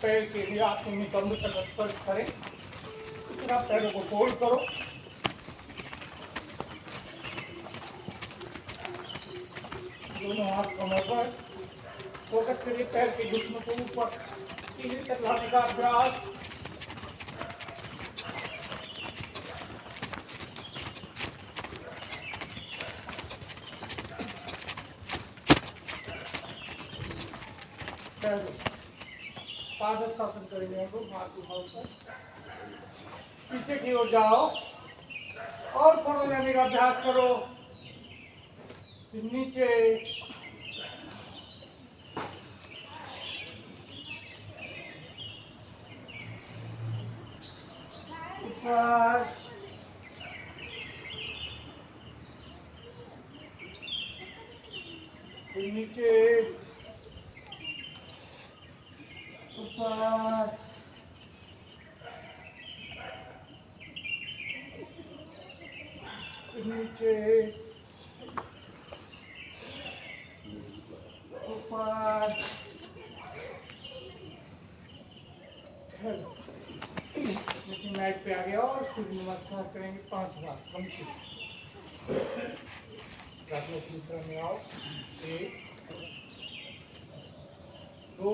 पैर के लिए आप निकम्ब तक स्पर्श करें, इतना पैरों को फोल्ड करो, दोनों हाथ कमर पर फोकस करिए, पैर के घुटनों को ऊपर सीधे तक लाने का अभ्यास। पादस शासन करेंगे हम लोग, हाथ उठाओ, पीछे की ओर जाओ और खड़े रहने का अभ्यास करो, नीचे ऊपर, नीचे ऊपर, नीचे ऊपर, मैट पे आ गया और सूर्य नमस्कार करेंगे 5 बार मुद्रा में आओ। 1 2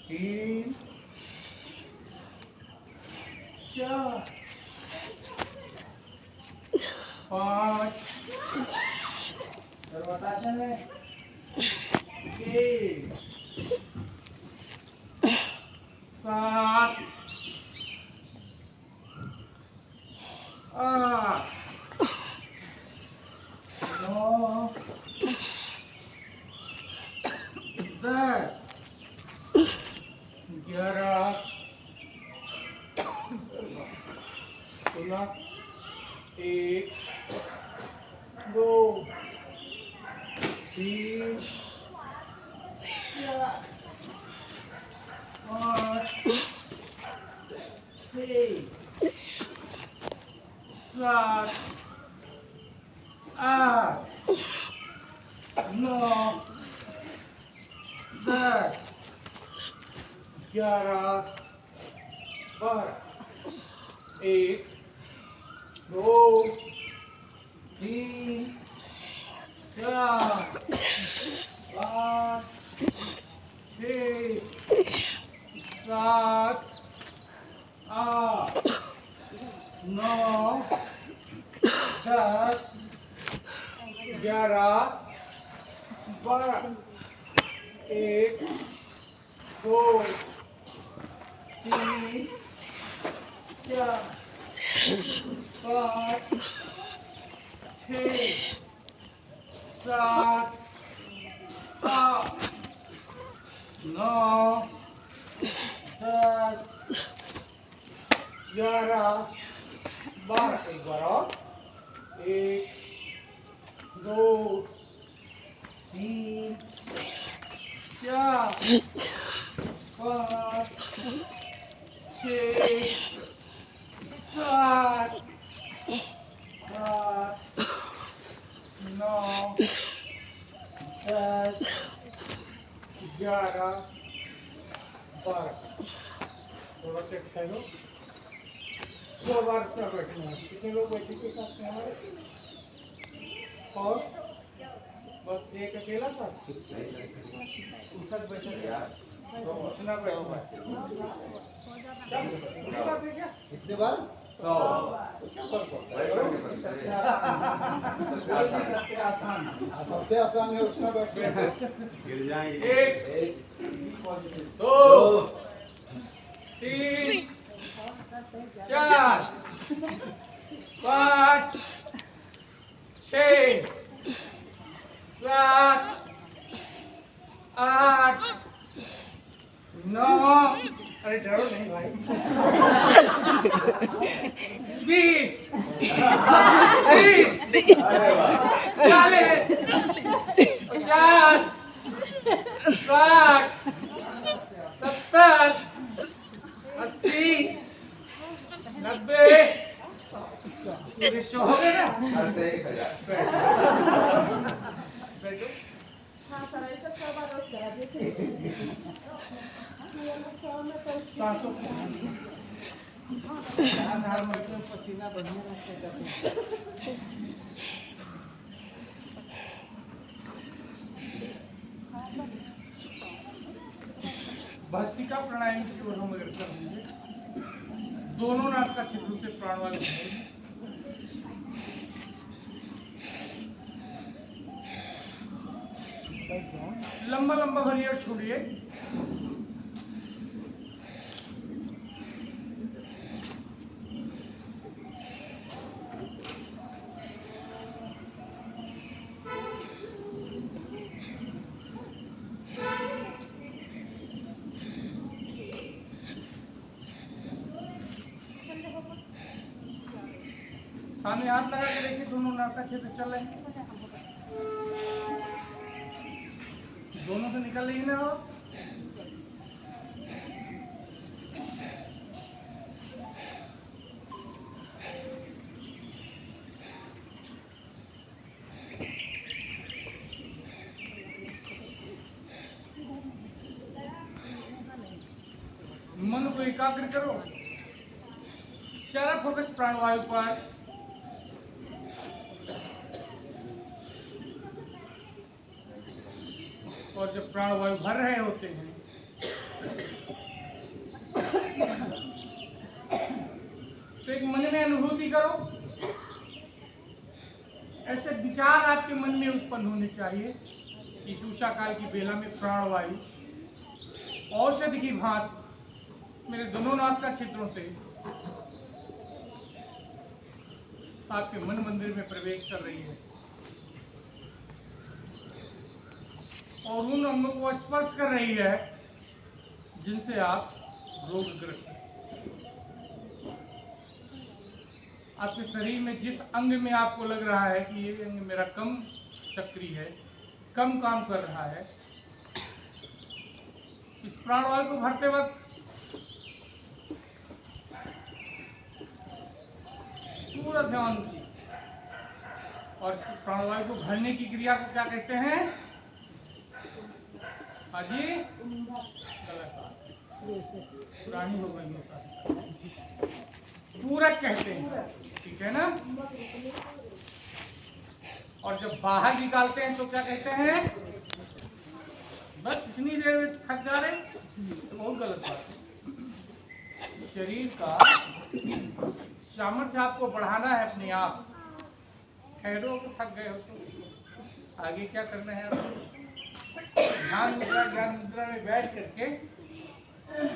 3 4 5 सर्वासन है 6 7 8 9 10 11 16 1 2 3 4 5 6 7 8 9 10 11 12 1 2 3 4 5 6 7 8 9 10 11 12 1 2 3 4 5 6 7 8 9 10 11 12 एक बार और 1 2 3 4 5 6 7 8 9 10 11 12 थोड़ा चेक कर लो 2 बार पर बैठना है। कितने लोग बैठे के साथ में हमारे और बस एक अकेला था उसका बैठा यार तो उतना बैठा कितने बार 100 सबसे आसान है उसका बैठना गिर जाएंगे 1 2 3 4 5 6 7 8 9 अरे डरो नहीं भाई 20 30 40 50 60 70 80 90 ये शो हो गया ना बैठो सांसों पसीना बढ़िया भस्त्रिका प्राणायाम की ओर हम अगर कर लीजिए दोनों नासिका छिद्रों से प्राणवायु लंबा लंबा भरिए और छोड़िए सामने हाथ लगा के देखिए दोनों नासिका छिद्र चल रहे हैं दोनों से निकल रही है ना वो मन को एकाग्र करो सारा फोकस प्राणवायु पर और जब प्राणवायु भर रहे होते हैं तो एक मन में अनुभूति करो ऐसे विचार आपके मन में उत्पन्न होने चाहिए कि उषा काल की बेला में प्राणवायु औषधि की भांति मेरे दोनों नासिका छिद्रों से आपके मन मंदिर में प्रवेश कर रही है और उन अंगों को स्पर्श कर रही है जिनसे आप रोगग्रस्त हैं। आपके शरीर में जिस अंग में आपको लग रहा है कि ये अंग मेरा कम सक्रिय है कम काम कर रहा है इस प्राणवायु को भरते वक्त पूरा ध्यान दीजिए और प्राणवायु को भरने की क्रिया को क्या कहते हैं हाजी पुरानी हो गई पूरक कहते हैं ठीक है ना और जब बाहर निकालते हैं तो क्या कहते हैं बस इतनी देर में थक जा रहे तो बहुत गलत बात है शरीर का सामर्थ्य आपको बढ़ाना है अपने आप ठहरो को थक गए हो तो आगे क्या करना है आपको ध्यान मुद्रा ज्ञान मुद्रा में बैठ करके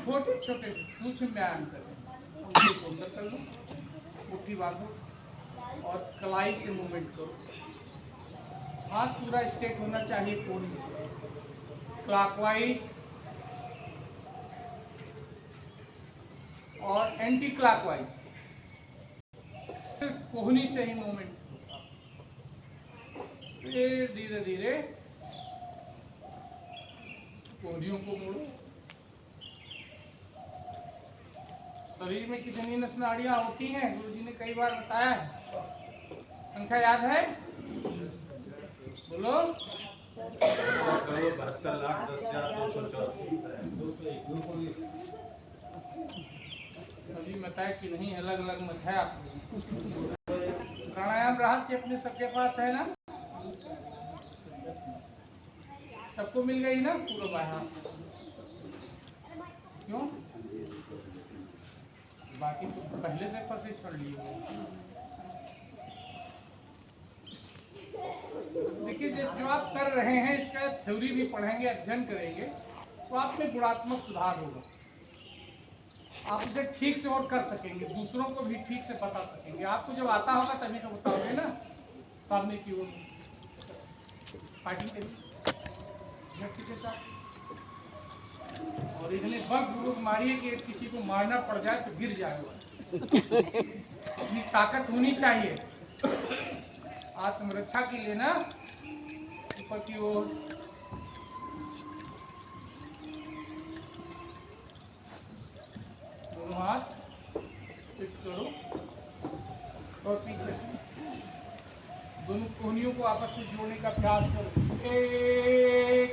छोटे छोटे सूक्ष्म व्यायाम करें उसे अंदर कर लो मुट्ठी बांधो और कलाई से मूवमेंट करो हाथ पूरा स्ट्रेट होना चाहिए कोण में क्लॉकवाइज और एंटी क्लॉकवाइज सिर्फ कोहनी से ही मूवमेंट फिर धीरे धीरे कोहनियों को मोड़ो शरीर में कितनी नस नाड़ियां होती हैं गुरुजी ने कई बार बताया है संख्या याद है बोलो 72,10,214 अभी बताया कि नहीं अलग अलग मत है आपको प्राणायाम रहस्य अपने सबके पास है ना सबको मिल गई ना पूरा बाहर क्यों बाकी तो पहले से प्रशिक्षण लिए देखिए जो आप कर रहे हैं इसका थ्योरी भी पढ़ेंगे अध्ययन करेंगे तो आप में गुणात्मक सुधार होगा आप उसे ठीक से और कर सकेंगे दूसरों को भी ठीक से बता सकेंगे आपको जब आता होगा तभी तो बताओगे ना सामने की ओर पार्टी करिए व्यक्ति के साथ, और इतने बल मारिए कि किसी को मारना पड़ जाए तो गिर जाएगा। अपनी ताकत होनी चाहिए आत्मरक्षा के लिए ना। ऊपर की ओर दोनों हाथ फिक्स करो और पीछे दोनों कोहनियों को आपस में जोड़ने का प्रयास करो। एक,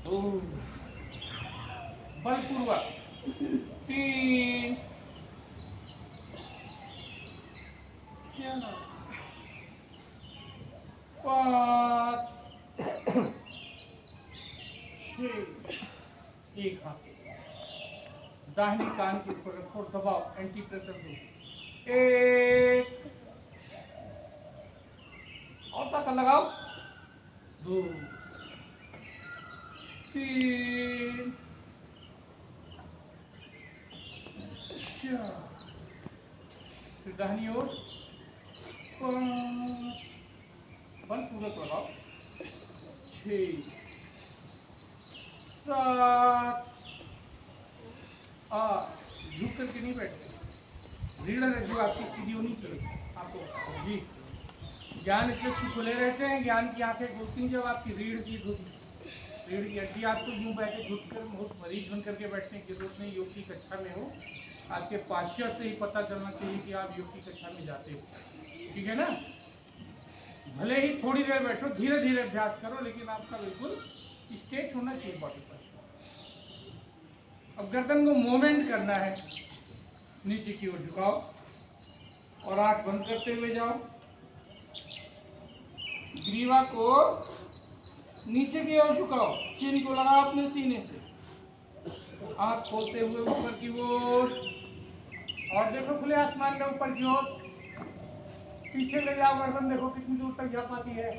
दो, बलपूर्वक, 3, 4, 5, 6। एक हाथ दाहिने कान के ऊपर रखो, दबाओ, एंटी प्रेशर दो। 1 और तक लगाओ। 2, 3, 4। फिर दाहिनी ओर 5, बलपूर्वक लगाओ। 6, 7, 8। झुक करके नहीं बैठते, रीढ़ जो आपकी सीधी होनी चाहिए आपको जी। ज्ञान चक्षु खुले रहते हैं, ज्ञान की आंखें खुलती हैं जब आपकी रीढ़ की रीढ़ की हड्डी आपको यूं बैठे घुट कर बहुत मरीज बन करके बैठने की जरूरत नहीं। योग की कक्षा में हो, आपके पाश्चर से ही पता चलना चाहिए कि आप योग की कक्षा में जाते हो, ठीक है ना। भले ही थोड़ी देर बैठो, धीरे धीरे अभ्यास करो, लेकिन आपका बिल्कुल स्ट्रेट होना चाहिए बॉडी पर। अब गर्दन को मूवमेंट करना है, नीचे की ओर झुकाओ और आंख बंद करते हुए जाओ। ग्रीवा को नीचे की ओर झुकाओ, चिन को लगाओ अपने सीने से, आंख खोलते हुए ऊपर की ओर, और देखो खुले आसमान में ऊपर की ओर। पीछे ले जाओ गर्दन, देखो कितनी दूर तक जा पाती है।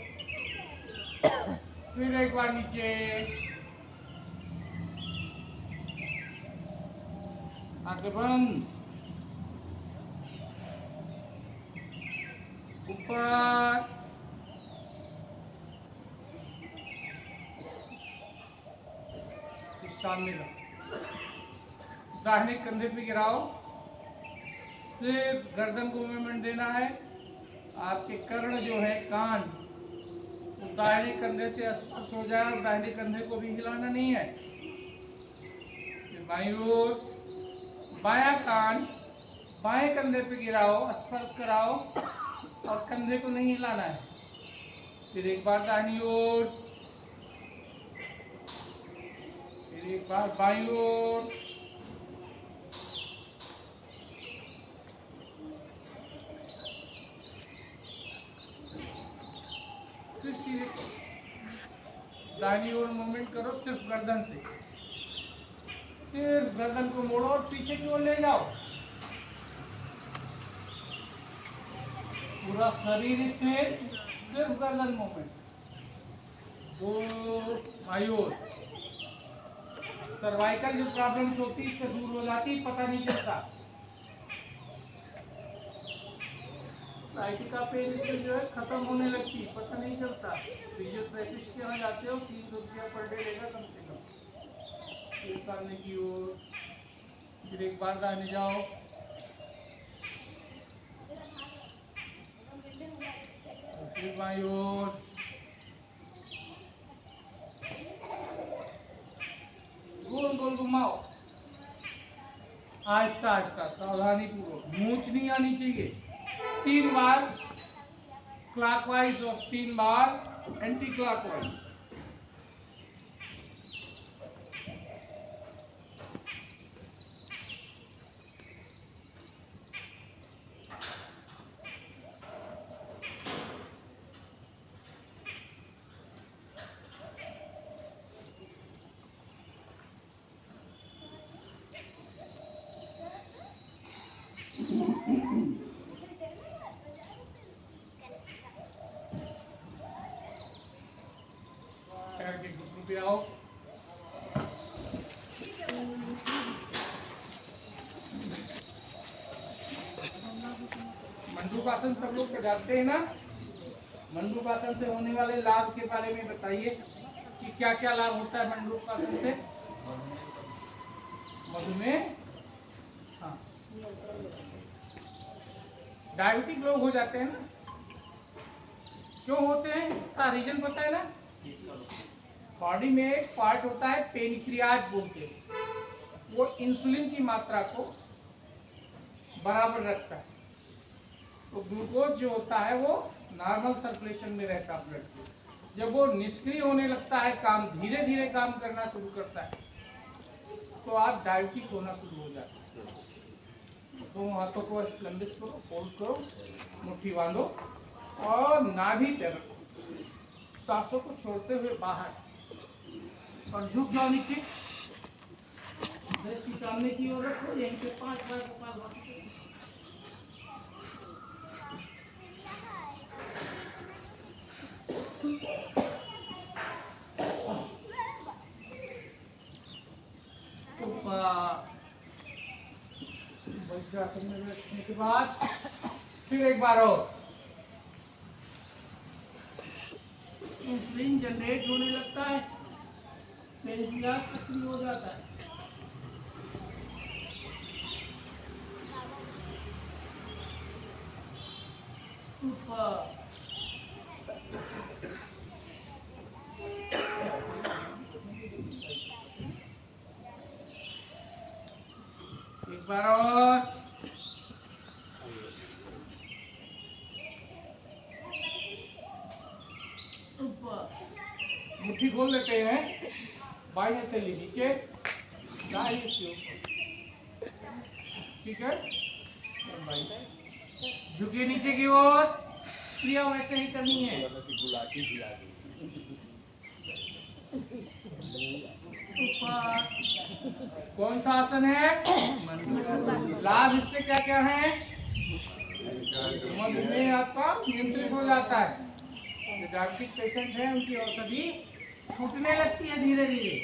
फिर एक बार नीचे, आंखें बंद, ऊपर, सामने रखो, दाहिने कंधे पे गिराओ, सिर्फ गर्दन को मूवमेंट देना है। आपके कर्ण जो है कान, तो दाहिने कंधे से स्पर्श हो जाए और दाहिने कंधे को भी हिलाना नहीं है। बाईं ओर, बायां कान बाएं कंधे पे गिराओ, स्पर्श कराओ और कंधे को नहीं हिलाना है। फिर एक बार दाहिनी ओर, फिर एक बार बाईं ओर, फिर सीधे दाहिनी ओर मूवमेंट करो सिर्फ गर्दन से। सिर्फ गर्दन को मोड़ो और पीछे की ओर ले जाओ। पूरा शरीर इसमें, सिर्फ गर्दन मूवमेंट। तो मायूर सर्वाइकल जो प्रॉब्लम्स होती है इससे दूर हो जाती, पता नहीं चलता। साइटिका पेन इससे जो है खत्म होने लगती, पता नहीं चलता। फिजियोथेरेपिस्ट के यहाँ जाते हो, 300 रुपया पर डे लेगा कम से कम। एक सामने की ओर, फिर एक बार दाहिने जाओ, फिर बाईं ओर, गोल गोल घुमाओ, आहिस्ता आहिस्ता, सावधानी पूर्वक, मूंछ नहीं आनी चाहिए। 3 बार क्लॉकवाइज और 3 बार एंटी क्लॉकवाइज। पैर के घुटनों पे आओ, मंडूकासन सब लोग जानते हैं ना। मंडूकासन से होने वाले लाभ के बारे में बताइए कि क्या क्या लाभ होता है मंडूकासन से। मधुमेह, हाँ, डायबिटिक लोग हो जाते हैं ना, क्यों होते हैं इसका रीजन पता है ना। बॉडी में एक पार्ट होता है पेनक्रियाज बोलते हैं, वो इंसुलिन की मात्रा को बराबर रखता है। तो ग्लूकोज जो होता है वो नॉर्मल सर्कुलेशन में रहता है ब्लड में। जब वो निष्क्रिय होने लगता है, काम धीरे धीरे काम करना शुरू करता है, तो आप डायबिटिक होना शुरू हो जाता है। दोनों हाथों को लंबे करो, फोल्ड करो, मुट्ठी बांधो और नाभि पे रखो, सांसों को छोड़ते हुए बाहर और झुक जाओ नीचे, दृष्टि सामने की ओर रखो। यहीं पे 5 बार कपालभाति करो। वज्रासन में बैठने के बाद फिर एक बार और इंसुलिन जनरेट होने लगता है, पेनक्रियाज सक्रिय हो जाता है। एक बार और मुट्ठी खोल लेते हैं, बाई हथेली नीचे, दाहिनी से ऊपर, ठीक है। झुकिए नीचे की ओर, क्रिया वैसे ही करनी है। कौन सा आसन है? लाभ इससे क्या क्या है? मधुमेह आपका नियंत्रित हो जाता है। जो डायबिटिक पेशेंट है उनकी औषधि छूटने लगती है धीरे धीरे।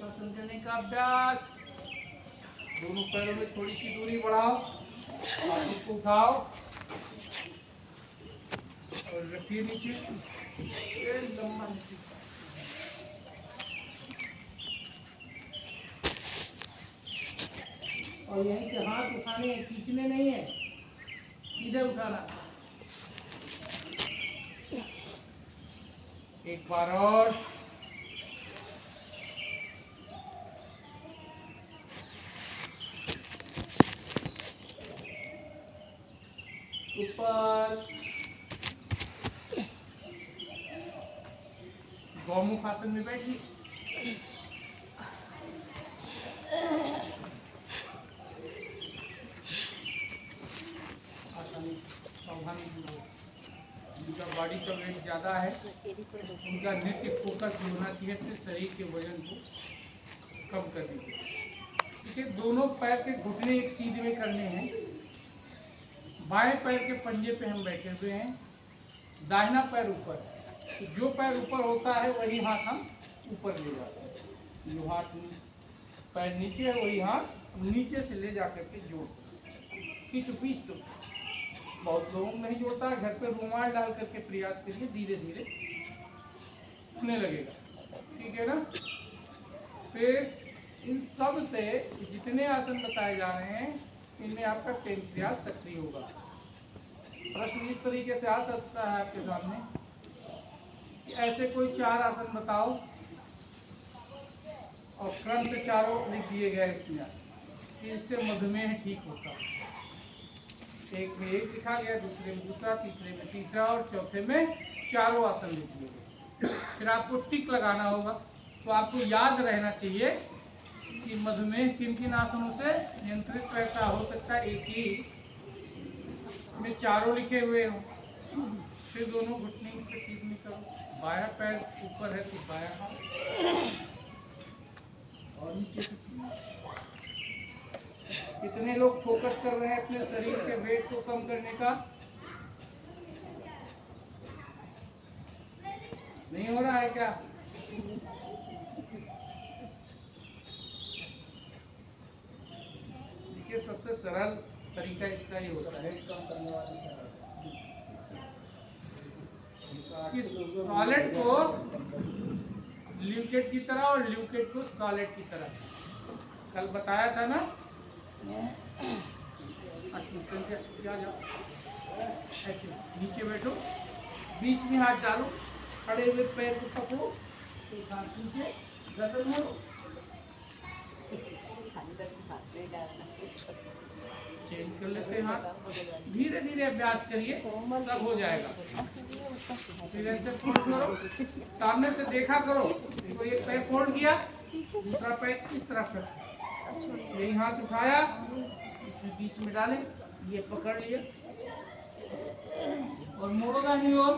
समझने का अभ्यास, दोनों पैरों में थोड़ी सी दूरी बढ़ाओ, हाथों को उठाओ और रखिए नीचे, लंबा नीचे। और यहीं से हाथ उठाने हैं, खींचने नहीं है, सीधे उठाना। एक बार और, ऊपर गौमुख आसन में बैठिए। जिनका बॉडी का वेट ज़्यादा है उनका नृत्य फोकस जो होना चाहिए अपने शरीर के वजन को कम कर दीजिए। ठीक है, दोनों पैर के घुटने एक सीध में करने हैं। बाएं पैर के पंजे पे हम बैठे हुए हैं, दाहिना पैर ऊपर। तो जो पैर ऊपर होता है वही हाथ हम ऊपर ले जाते हैं। जो हाथ पैर नीचे है वही हाथ नीचे से ले जाकर के जोड़ खींच दो। बहुत लोगों को नहीं जोड़ता है, घर पे रुमाल डाल करके प्रयास करिए, धीरे धीरे उठने लगेगा। ठीक है ना। फिर इन सब से जितने आसन बताए जा रहे हैं इनमें आपका पेनक्रियाज सक्रिय होगा। प्रश्न इस तरीके से आ सकता है आपके सामने कि ऐसे कोई 4 आसन बताओ और क्रम से चारों लिख दिए गए इसमें कि इससे मधुमेह ठीक होता है। एक में एक लिखा गया, दूसरे में दूसरा, तीसरे में तीसरा और चौथे में चारों आसन लिख दिए गए। फिर आपको टिक लगाना होगा। तो आपको याद रहना चाहिए कि मधुमेह किन किन आसनों से नियंत्रित रहता हो सकता है। एक ही में चारों लिखे हुए हो। फिर दोनों घुटने से सीधे करो, बायां पैर ऊपर है तो बायां हाथ और नीचे से। कितने लोग फोकस कर रहे हैं अपने शरीर के वेट को कम करने का? नहीं हो रहा है क्या? देखिए, सबसे सरल तरीका इसका ही होता है कि सॉलिड को लिक्विड की तरह और लिक्विड को सॉलिड की तरह। कल बताया था ना, क्या जाओ ऐसे नीचे बैठो, बीच में हाथ डालो, खड़े हुए पैर को पकड़ो, तो हाथ नीचे गर्दन मोड़ो, चेंज कर लेते हैं हाथ। धीरे धीरे अभ्यास करिए, तब हो जाएगा। फिर ऐसे फोल्ड करो, सामने से देखा करो, तो एक पैर फोल्ड किया, दूसरा पैर इस तरफ कर, यही हाथ उठाया, इसमें बीच में डालें, ये पकड़ लिए और मोड़ो दाहिनी ओर।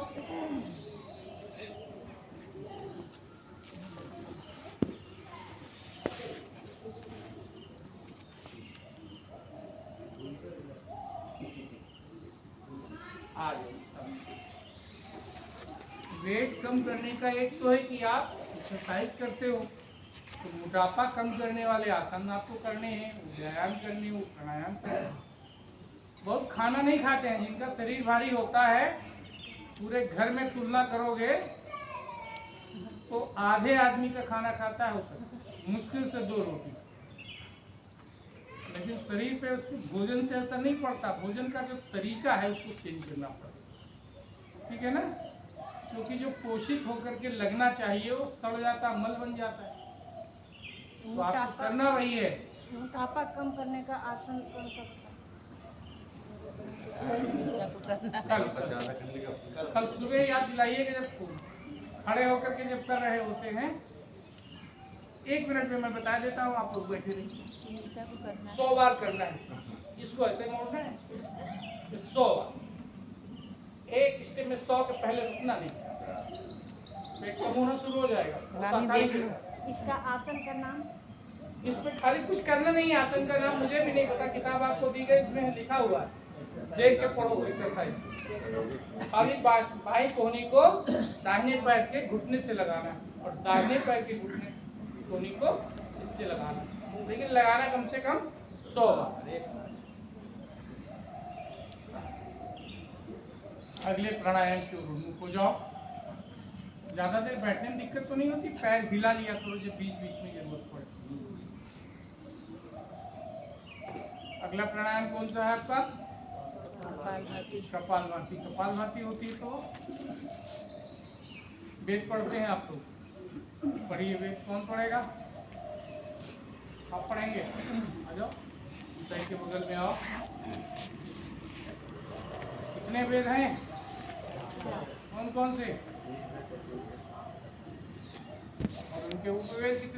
आ जाओ। वेट कम करने का एक तो है कि आप एक्सरसाइज करते हो, तो मोटापा कम करने वाले आसन आपको करने हैं, व्यायाम करने हो, प्राणायाम करने। बहुत खाना नहीं खाते हैं, जिनका शरीर भारी होता है, पूरे घर में तुलना करोगे तो आधे आदमी का खाना खाता है उसका, मुश्किल से 2 रोटी। लेकिन शरीर पे उसको भोजन से असर नहीं पड़ता, भोजन का जो तरीका है उसको चेंज करना पड़ता, ठीक है ना। क्योंकि जो पोषित होकर के लगना चाहिए वो सड़ जाता, मल बन जाता है। तो आपको करना वही है। मोटापा कम करने का आसन कौन सा? कल सुबह याद दिलाइए कि जब खड़े होकर के जब कर रहे होते हैं, 1 मिनट में मैं बता देता हूँ, आप लोग बैठे रहिए। 100 बार करना है, इसको ऐसे मोड़ना है, 100 बार। एक स्टेप में 100 के पहले रुकना नहीं, पेट कम होना शुरू हो जाएगा। इसका आसन का नाम? इसमें खाली कुछ करना नहीं है, आसन का नाम मुझे भी नहीं पता, किताब आपको दी गई, इसमें लिखा हुआ है, देख के पढ़ो एक्सरसाइज। खाली बाएं कोहनी को दाहिने पैर के घुटने से लगाना है और दाहिने पैर के घुटने कोहनी को इससे लगाना है, लेकिन लगाना कम से कम 100 बार। अगले प्राणायाम के उन्मुख हो जाओ। ज्यादा देर बैठने में दिक्कत तो नहीं होती, पैर हिला लिया करो जब बीच बीच में जरूरत पड़े। अगला प्राणायाम कौन सा है आपका? कपालभाति। कपालभाति होती है तो वेद पढ़ते हैं आप लोग, पढ़िए वेद। कौन पढ़ेगा? आप पढ़ेंगे? आ जाओ, ऊंचाई के बगल में आओ। कितने वेद हैं? कौन कौन से? और उनके उपवेद कितने?